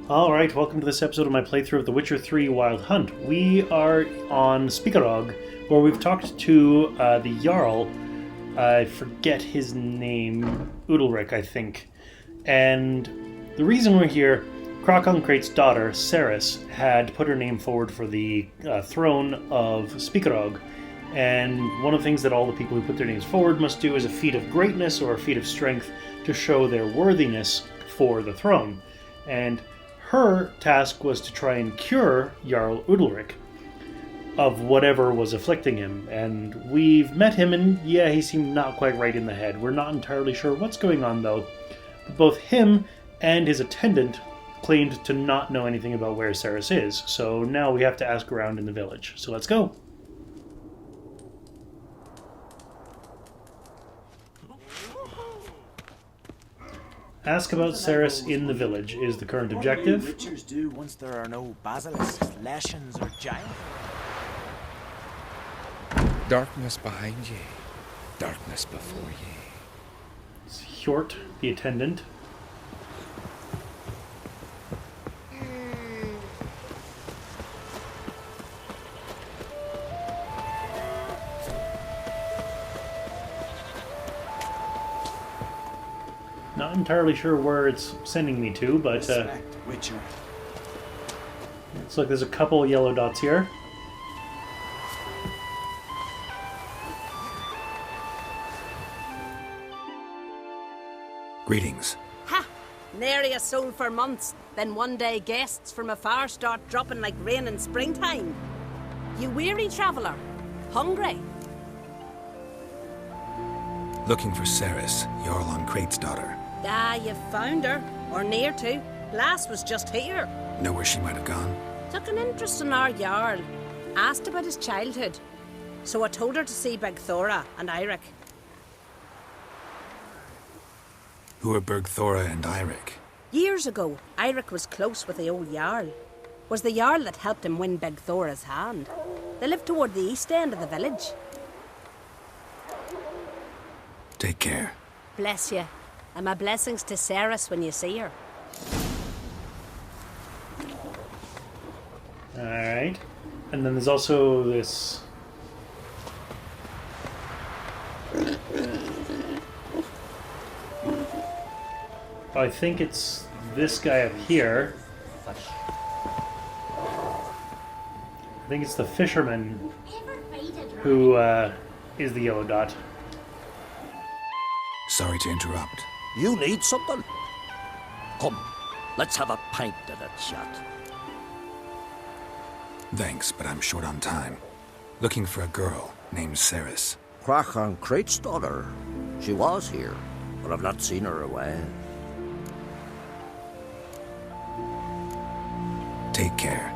Alright, welcome to this episode of my playthrough of The Witcher 3 Wild Hunt. We are on Spikarog, where we've talked to the Jarl, I forget his name, Udalryk, I think. And the reason we're here, Krakonkreit's daughter, Cerys, had put her name forward for the throne of Spikarog. And one of the things that all the people who put their names forward must do is a feat of greatness or a feat of strength to show their worthiness for the throne. And her task was to try and cure Jarl Udalryk of whatever was afflicting him. And we've met him, and yeah, he seemed not quite right in the head. We're not entirely sure what's going on, though. But both him and his attendant claimed to not know anything about where Cerys is, so now we have to ask around in the village. So let's go. Ask about Cerys in the village is the current objective. What do witchers do once there are no basilisks, leshens, or giants? Darkness behind ye, darkness before ye. It's Hjort, the attendant. Not entirely sure where it's sending me to, but Witcher. looks like there's a couple yellow dots here. Greetings. Ha! Nary a soul for months. Then one day guests from afar start dropping like rain in springtime. You weary traveller? Hungry? Looking for Cerys, Jarl Udalryk's daughter. Ah, you've found her. Or near to. Lass was just here. Know where she might have gone? Took an interest in our Jarl. Asked about his childhood. So I told her to see Bergthora and Eiric. Who are Bergthora and Eiric? Years ago, Eiric was close with the old Jarl. Was the Jarl that helped him win Bergthora's hand. They lived toward the east end of the village. Take care. Bless you. And my blessings to Cerys when you see her. Alright. And then there's also this... I think it's this guy up here. I think it's the fisherman who is the yellow dot. Sorry to interrupt. You need something? Come, let's have a pint and a chat. Thanks, but I'm short on time. Looking for a girl named Cerys. Krakonkreit's daughter. She was here, but I've not seen her away. Take care.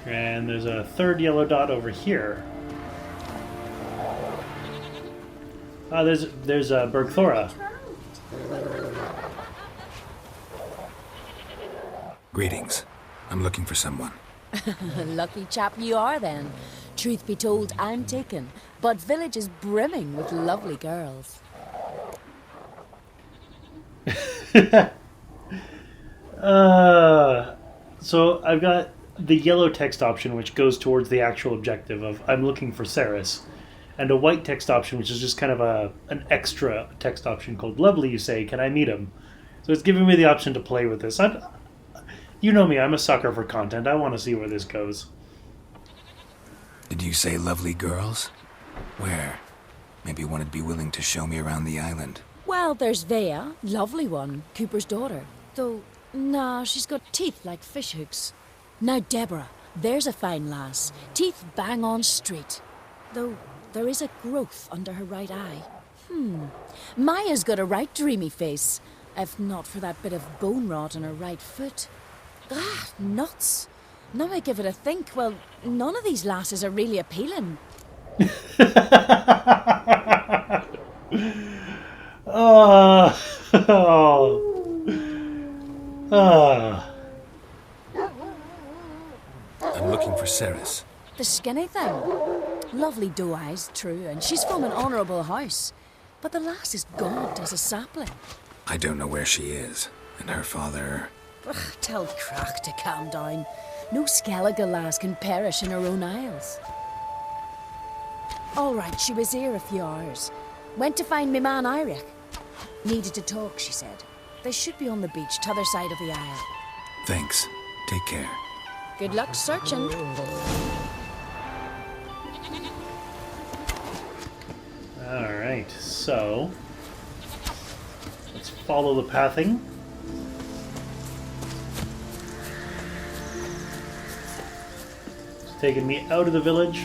And there's a third yellow dot over here. There's Bergthora. Greetings. I'm looking for someone. Lucky chap you are then. Truth be told, I'm taken, but village is brimming with lovely girls. So I've got the yellow text option, which goes towards the actual objective of I'm looking for Cerys, and a white text option, which is just kind of an extra text option called Lovely, you say, can I meet him? So it's giving me the option to play with this. You know me, I'm a sucker for content. I want to see where this goes. Did you say lovely girls? Where? Maybe one would be willing to show me around the island. Well, there's Vea, lovely one, Cooper's daughter. Though, nah, she's got teeth like fish hooks. Now Deborah, there's a fine lass. Teeth bang on straight. Though, there is a growth under her right eye. Maya's got a right dreamy face. If not for that bit of bone rot in her right foot. Ah, nuts. Now I give it a think, well, none of these lasses are really appealing. I'm looking for Cerys. The skinny thing. Lovely doe eyes, true, and she's from an honourable house. But the lass is gaunt as a sapling. I don't know where she is, and her father... Ugh, tell Crack to calm down. No Skellige lass can perish in her own isles. All right, she was here a few hours. Went to find me man Eiric. Needed to talk, she said. They should be on the beach, t'other side of the isle. Thanks. Take care. Good luck searching. Alright, so... let's follow the pathing. It's taking me out of the village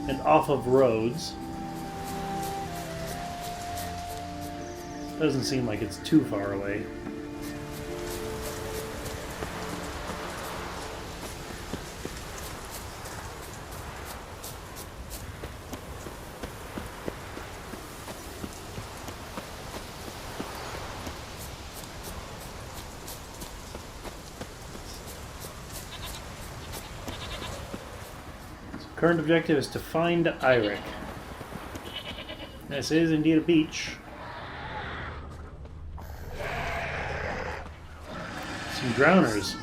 and off of roads. Doesn't seem like it's too far away. Current objective is to find Eiric. This is indeed a beach. Some drowners.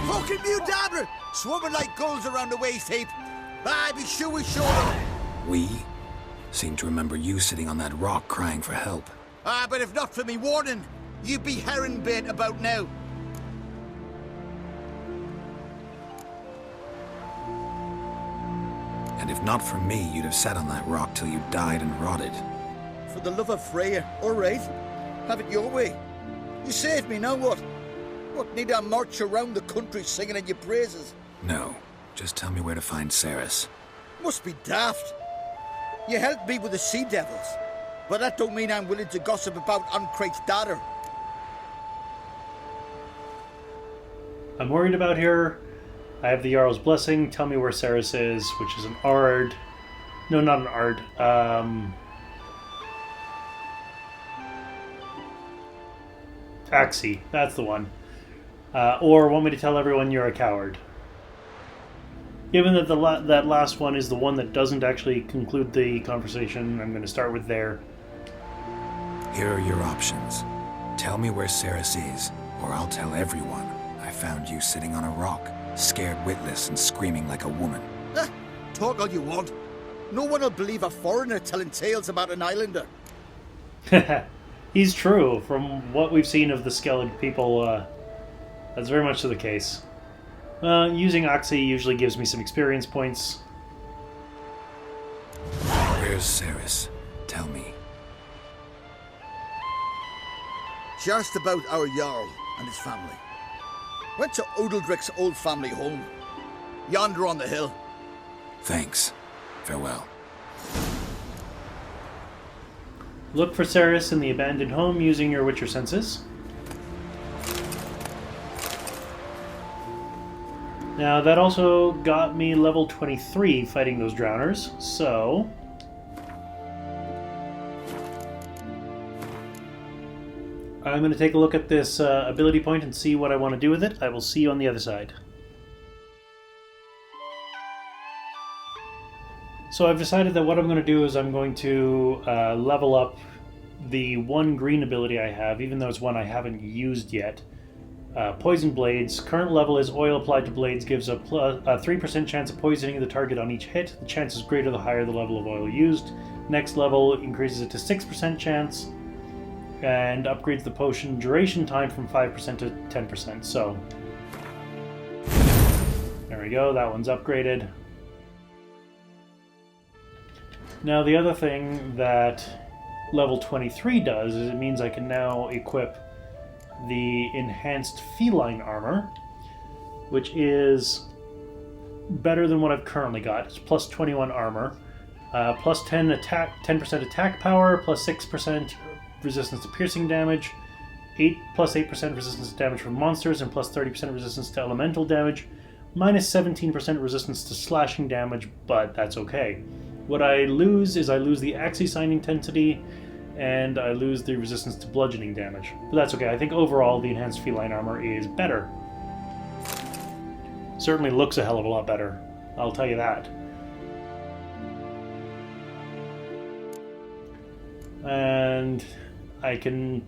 Fucking Udalryk! Swimming like gulls around the waist heap. Ah, be sure we show them. We seem to remember you sitting on that rock crying for help. Ah, but if not for me warning, you'd be herring bait about now. And if not for me, you'd have sat on that rock till you died and rotted. For the love of Freya, all right. Have it your way. You saved me, now what? What, need I march around the country singing in your praises? No, just tell me where to find Cerys. Must be daft. You helped me with the sea devils, but that don't mean I'm willing to gossip about Uncrate's daughter. I'm worried about her. I have the Jarl's blessing. Tell me where Cerys is, which is an Ard. No, not an Ard. Axie, that's the one. Or want me to tell everyone you're a coward. Given that that last one is the one that doesn't actually conclude the conversation, I'm going to start with there. Here are your options. Tell me where Cerys is, or I'll tell everyone I found you sitting on a rock, scared witless and screaming like a woman. Talk all you want. No one will believe a foreigner telling tales about an islander. He's true. From what we've seen of the Skellige people, that's very much so the case. Using Axie usually gives me some experience points. Where's Cerys? Tell me. Just about our Jarl and his family. Went to Udalryk's old family home. Yonder on the hill. Thanks. Farewell. Look for Cerys in the abandoned home using your Witcher senses. Now, that also got me level 23 fighting those drowners, so... I'm going to take a look at this ability point and see what I want to do with it. I will see you on the other side. So I've decided that what I'm going to do is I'm going to level up the one green ability I have, even though it's one I haven't used yet. Poison Blades. Current level is oil applied to blades gives a 3% chance of poisoning the target on each hit. The chance is greater the higher the level of oil used. Next level increases it to 6% chance and upgrades the potion duration time from 5% to 10%. So, there we go. That one's upgraded. Now the other thing that level 23 does is it means I can now equip the enhanced Feline armor, which is better than what I've currently got. It's plus 21 armor, plus 10% attack power, plus 6% resistance to piercing damage, plus 8% resistance to damage from monsters, and plus 30% resistance to elemental damage, minus 17% resistance to slashing damage, but that's okay. What I lose is I lose the Axi-Sign intensity, and I lose the resistance to bludgeoning damage. But that's okay. I think overall the enhanced feline armor is better. Certainly looks a hell of a lot better, I'll tell you that. And I can,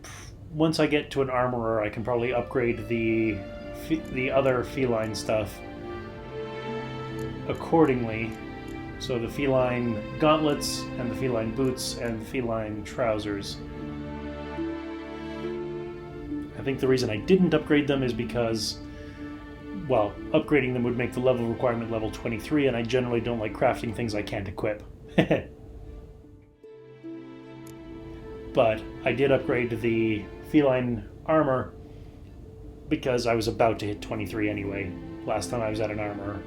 once I get to an armorer, I can probably upgrade the other feline stuff accordingly. So the feline gauntlets, and the feline boots, and the feline trousers. I think the reason I didn't upgrade them is because, well, upgrading them would make the level requirement level 23, and I generally don't like crafting things I can't equip. But I did upgrade the feline armor because I was about to hit 23 anyway, last time I was at an armorer.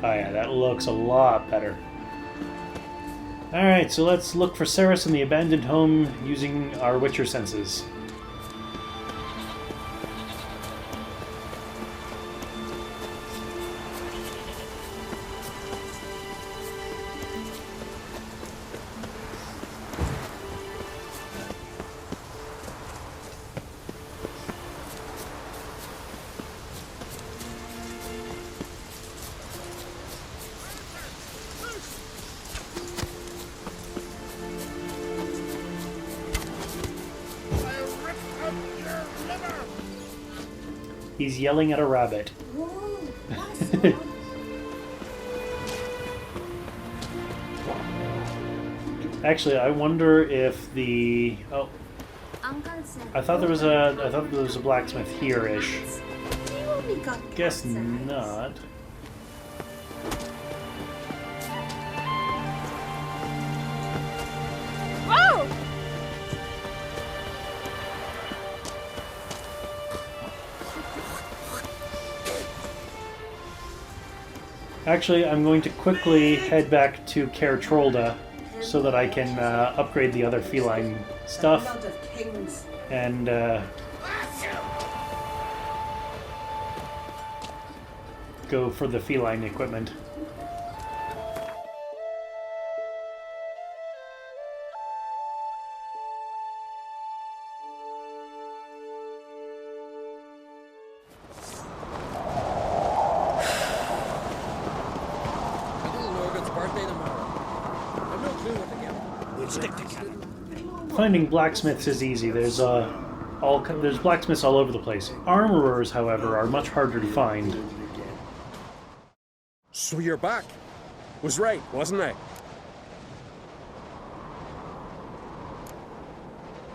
Oh yeah, that looks a lot better. Alright, so let's look for Cerys in the abandoned home using our Witcher senses. He's yelling at a rabbit. Actually, I wonder if the... Oh. I thought there was a blacksmith here-ish. Guess not. Actually, I'm going to quickly head back to Caer Trolda so that I can upgrade the other feline stuff and go for the feline equipment. Finding blacksmiths is easy. There's blacksmiths all over the place. Armorers, however, are much harder to find. So you're back. Was right, wasn't I?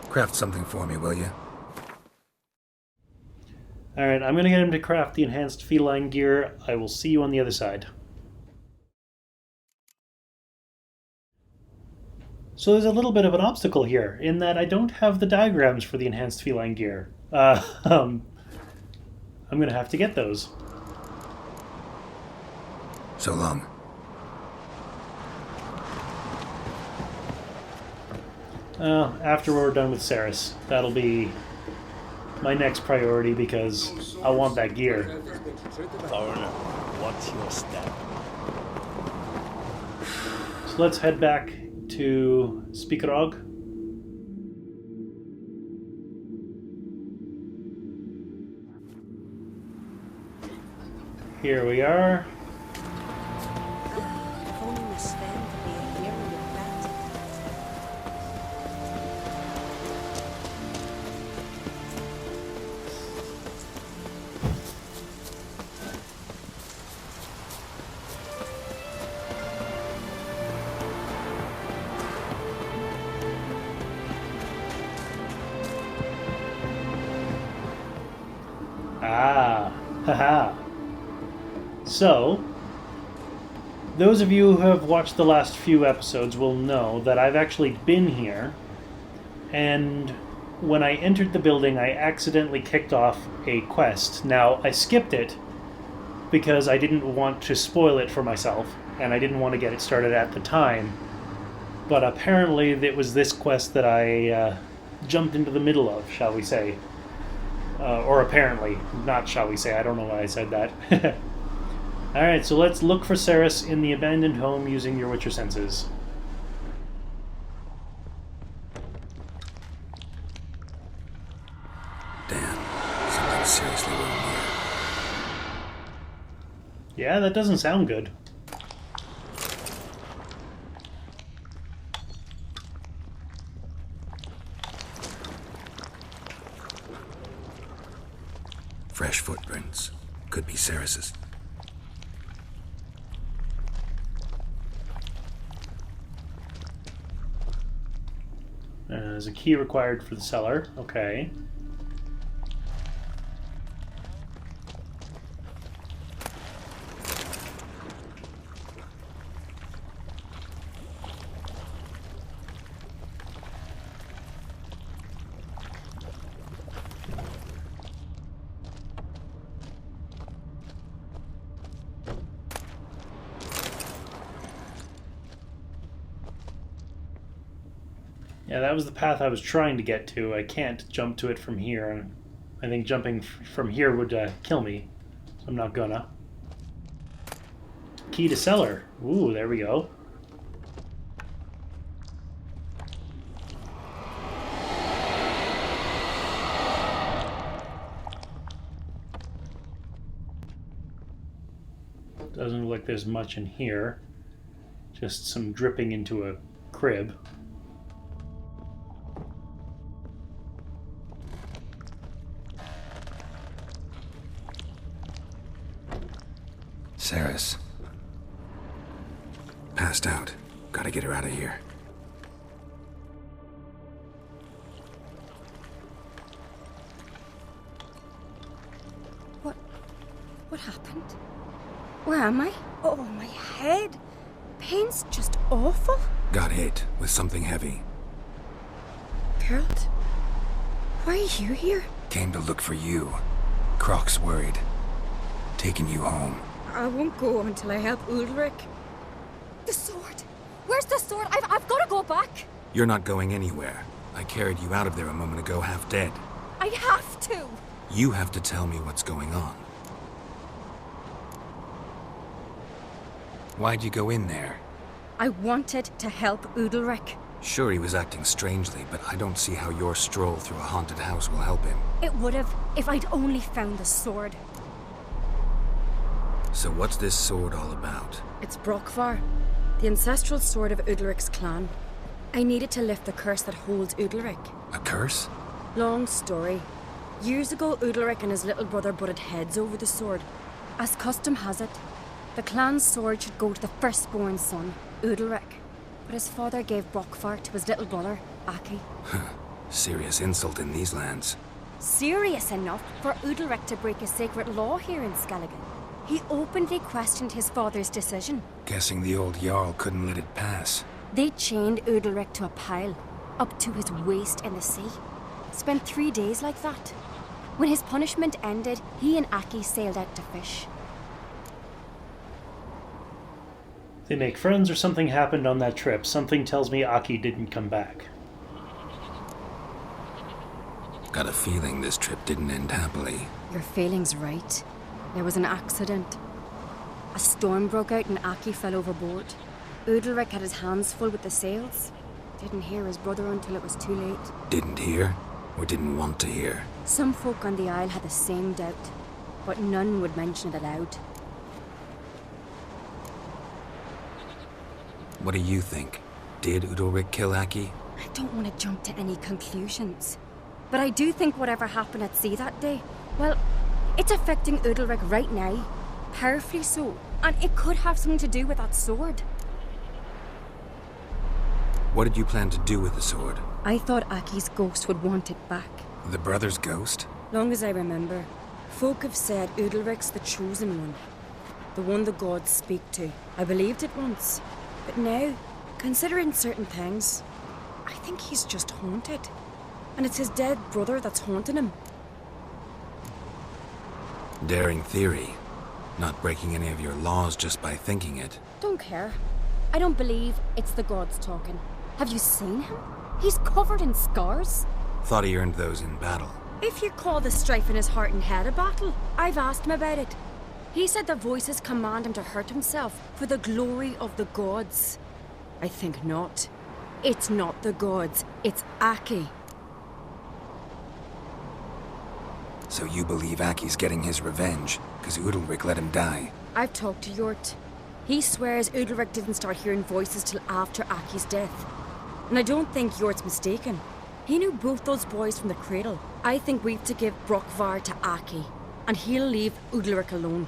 Craft something for me, will you? Alright, I'm going to get him to craft the enhanced feline gear. I will see you on the other side. So there's a little bit of an obstacle here, in that I don't have the diagrams for the enhanced feline gear. I'm going to have to get those. So long. After we're done with Cerys. That'll be my next priority because I want that gear. Foreigner, watch your step. So let's head back to Spikerog. Here we are. If only Miss Sven could be a hero with that. Haha. So, those of you who have watched the last few episodes will know that I've actually been here, and when I entered the building, I accidentally kicked off a quest. Now, I skipped it because I didn't want to spoil it for myself, and I didn't want to get it started at the time, but apparently it was this quest that I jumped into the middle of, shall we say. Or apparently. Not, shall we say. I don't know why I said that. Alright, so let's look for Cerys in the abandoned home using your Witcher senses. Damn, something's seriously wrong here. Yeah, that doesn't sound good. Fresh footprints. Could be Cerys's. There's a key required for the cellar. Okay. Yeah, that was the path I was trying to get to. I can't jump to it from here, and I think jumping from here would kill me, so I'm not gonna. Key to cellar. Ooh, there we go. Doesn't look like there's much in here. Just some dripping into a crib. Cerys. Passed out. Gotta get her out of here. What happened? Where am I? Oh, my head. Pain's just awful. Got hit with something heavy. Geralt, why are you here? Came to look for you. Croc's worried. Taking you home. I won't go until I help Udalryk. The sword! Where's the sword? I've got to go back! You're not going anywhere. I carried you out of there a moment ago, half dead. I have to! You have to tell me what's going on. Why'd you go in there? I wanted to help Udalryk. Sure, he was acting strangely, but I don't see how your stroll through a haunted house will help him. It would have if I'd only found the sword. So what's this sword all about? It's Bergthora, the ancestral sword of Udalryk's clan. I needed to lift the curse that holds Udalryk. A curse? Long story. Years ago, Udalryk and his little brother butted heads over the sword. As custom has it, the clan's sword should go to the firstborn son, Udalryk. But his father gave Bergthora to his little brother, Aki. Serious insult in these lands. Serious enough for Udalryk to break a sacred law here in Skellige. He openly questioned his father's decision. Guessing the old Jarl couldn't let it pass. They chained Udalryk to a pile, up to his waist in the sea. Spent 3 days like that. When his punishment ended, he and Aki sailed out to fish. They make friends or something happened on that trip. Something tells me Aki didn't come back. Got a feeling this trip didn't end happily. Your feeling's right. There was an accident. A storm broke out and Aki fell overboard. Udalryk had his hands full with the sails. Didn't hear his brother until it was too late. Didn't hear? Or didn't want to hear? Some folk on the Isle had the same doubt, but none would mention it aloud. What do you think? Did Udalryk kill Aki? I don't want to jump to any conclusions. But I do think whatever happened at sea that day, well, it's affecting Udalryk right now. Powerfully so. And it could have something to do with that sword. What did you plan to do with the sword? I thought Aki's ghost would want it back. The brother's ghost? Long as I remember, folk have said Udalryk's the chosen one. The one the gods speak to. I believed it once. But now, considering certain things, I think he's just haunted. And it's his dead brother that's haunting him. Daring theory. Not breaking any of your laws just by thinking it. Don't care. I don't believe it's the gods talking. Have you seen him? He's covered in scars. Thought he earned those in battle. If you call the strife in his heart and head a battle, I've asked him about it. He said the voices command him to hurt himself for the glory of the gods. I think not. It's not the gods, it's Aki. So you believe Aki's getting his revenge, because Udalryk let him die? I've talked to Yort. He swears Udalryk didn't start hearing voices till after Aki's death. And I don't think Yort's mistaken. He knew both those boys from the cradle. I think we've to give Bergthora to Aki, and he'll leave Udalryk alone.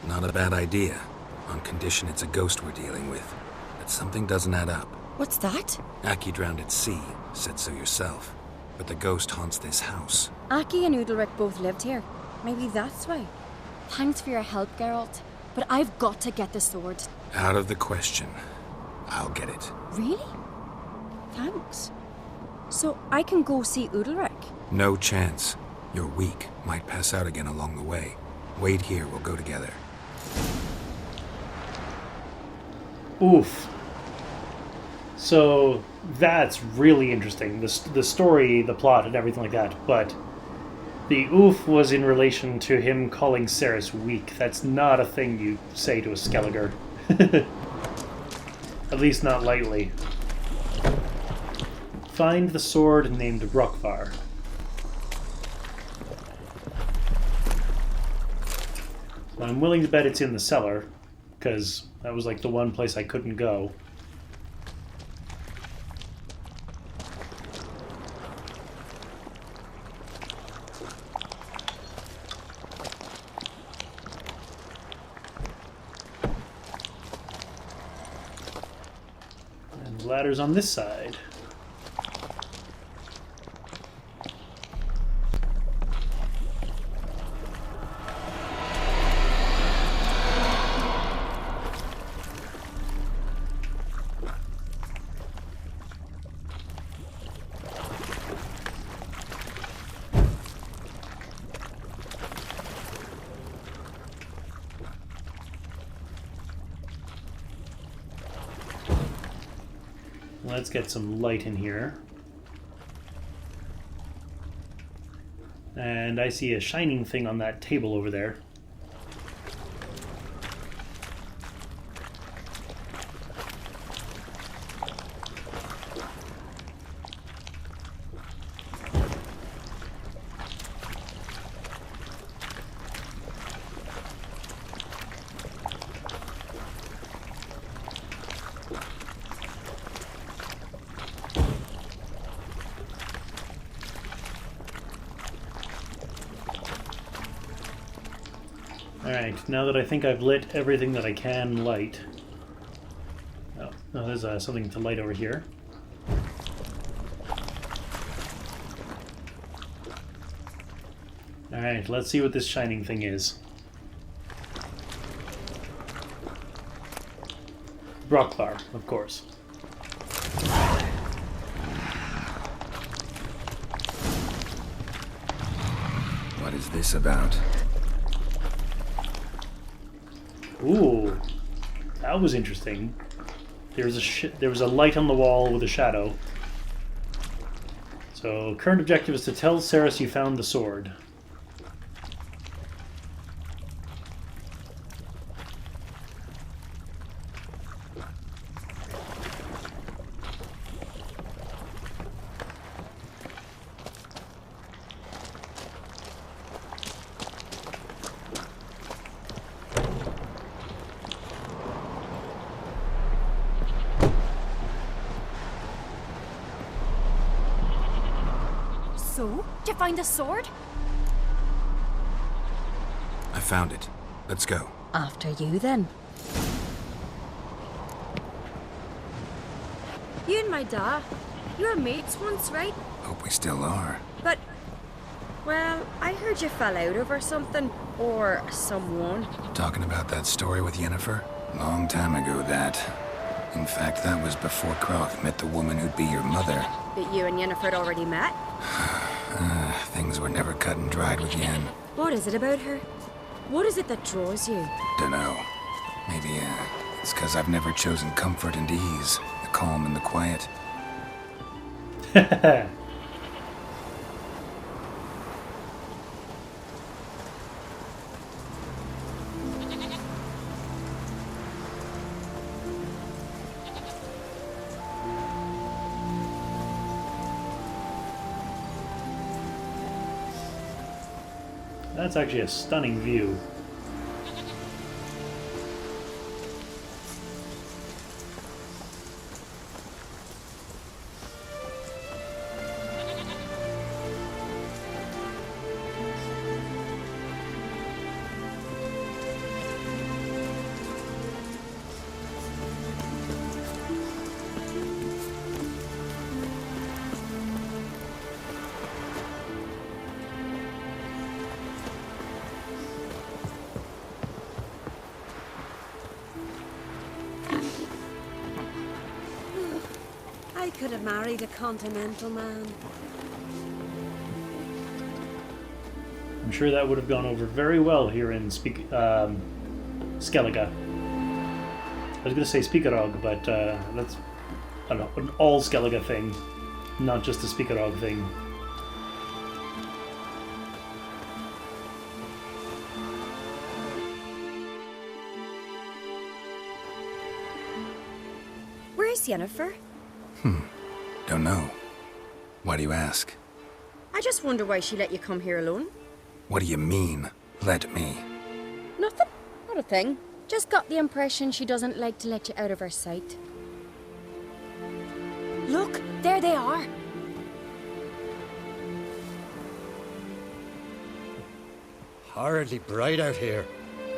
Not a bad idea, on condition it's a ghost we're dealing with. But something doesn't add up. What's that? Aki drowned at sea, said so yourself. But the ghost haunts this house. Aki and Udalryk both lived here. Maybe that's why. Thanks for your help, Geralt. But I've got to get the sword. Out of the question. I'll get it. Really? Thanks. So I can go see Udalryk? No chance. You're weak. Might pass out again along the way. Wait here, we'll go together. Oof. So that's really interesting. The story, the plot, and everything like that. But the oof was in relation to him calling Cerys weak. That's not a thing you say to a Skelliger. At least not lightly. Find the sword named Bergthora. I'm willing to bet it's in the cellar, because that was like the one place I couldn't go. And the ladder's on this side. Let's get some light in here. And I see a shining thing on that table over there. Alright, now that I think I've lit everything that I can light... Oh, no, there's something to light over here. Alright, let's see what this shining thing is. Bergthora, of course. What is this about? Ooh, that was interesting. There was a light on the wall with a shadow. So, current objective is to tell Cerys you found the sword. So, did you find the sword? I found it. Let's go. After you, then. You and my dad, you were mates once, right? Hope we still are. But, well, I heard you fell out over something, or someone. Talking about that story with Yennefer? Long time ago, that. In fact, that was before Croft met the woman who'd be your mother. But you and Yennefer had already met? Things were never cut and dried with Yen. What is it about her? What is it that draws you? Dunno. Maybe, it's because I've never chosen comfort and ease, the calm and the quiet. That's actually a stunning view. I could have married a continental man. I'm sure that would have gone over very well here in Skellige. I was going to say Speakerog, but that's I don't know, an all Skellige thing, not just a Speakerog thing. Where is Yennefer? Don't know. Why do you ask? I just wonder why she let you come here alone. What do you mean, let me? Nothing. Not a thing. Just got the impression she doesn't like to let you out of her sight. Look, there they are. Horridly bright out here.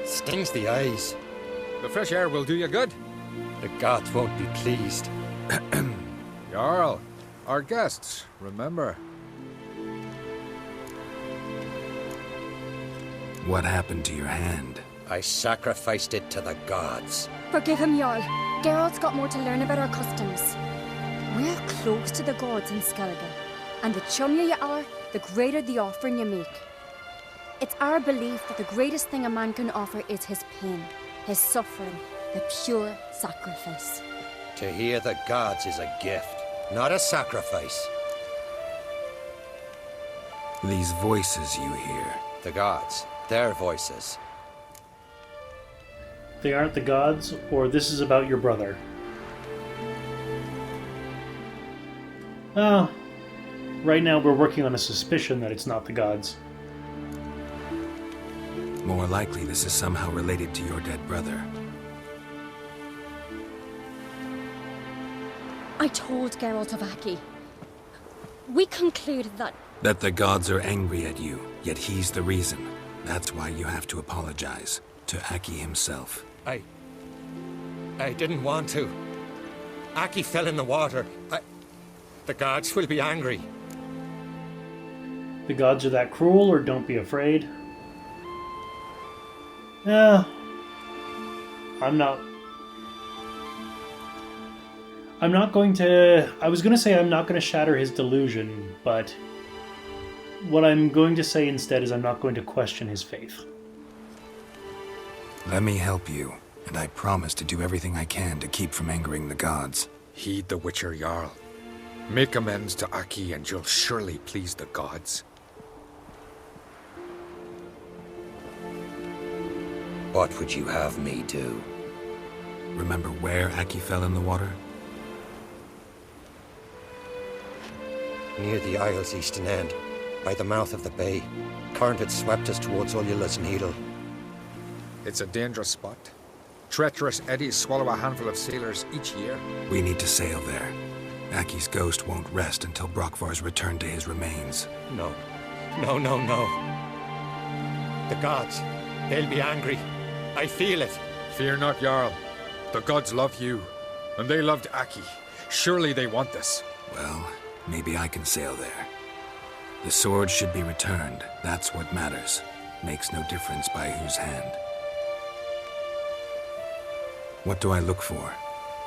Stings the eyes. The fresh air will do you good. The gods won't be pleased. Jarl, our guests, remember. What happened to your hand? I sacrificed it to the gods. Forgive him, Jarl. Geralt's got more to learn about our customs. We're close to the gods in Skellige, and the chummier you are, the greater the offering you make. It's our belief that the greatest thing a man can offer is his pain, his suffering, the pure sacrifice. To hear the gods is a gift, not a sacrifice. These voices you hear. The gods, their voices. They aren't the gods, or this is about your brother. Right now we're working on a suspicion that it's not the gods. More likely this is somehow related to your dead brother. I told Geralt of Aki. We concluded that... That the gods are angry at you, yet he's the reason. That's why you have to apologize. To Aki himself. I didn't want to. Aki fell in the water. The gods will be angry. The gods are that cruel, or don't be afraid? Yeah. I'm not going to... I was going to say I'm not going to shatter his delusion, but what I'm going to say instead is I'm not going to question his faith. Let me help you, and I promise to do everything I can to keep from angering the gods. Heed the Witcher Jarl. Make amends to Aki and you'll surely please the gods. What would you have me do? Remember where Aki fell in the water? Near the Isle's eastern end, by the mouth of the bay. Current had swept us towards Ullula's Needle. It's a dangerous spot. Treacherous eddies swallow a handful of sailors each year. We need to sail there. Aki's ghost won't rest until Brokvar's returned to his remains. No. The gods, they'll be angry. I feel it. Fear not, Jarl. The gods love you, and they loved Aki. Surely they want this. Well, maybe I can sail there. The sword should be returned. That's what matters. Makes no difference by whose hand. What do I look for?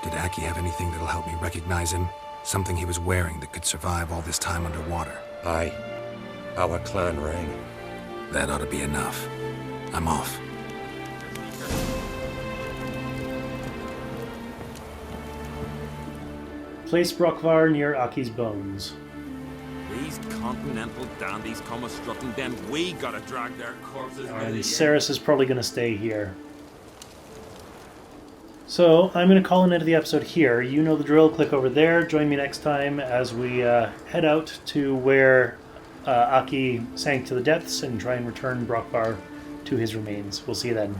Did Aki have anything that'll help me recognize him? Something he was wearing that could survive all this time underwater? Aye. Our clan ring. That ought to be enough. I'm off. Place Brokvar near Aki's bones. These continental dandies come a-strutting, then we gotta drag their corpses out of And the Cerys is probably going to stay here. So, I'm going to call an end to the episode here. You know the drill. Click over there. Join me next time as we head out to where Aki sank to the depths and try and return Brockbar to his remains. We'll see you then.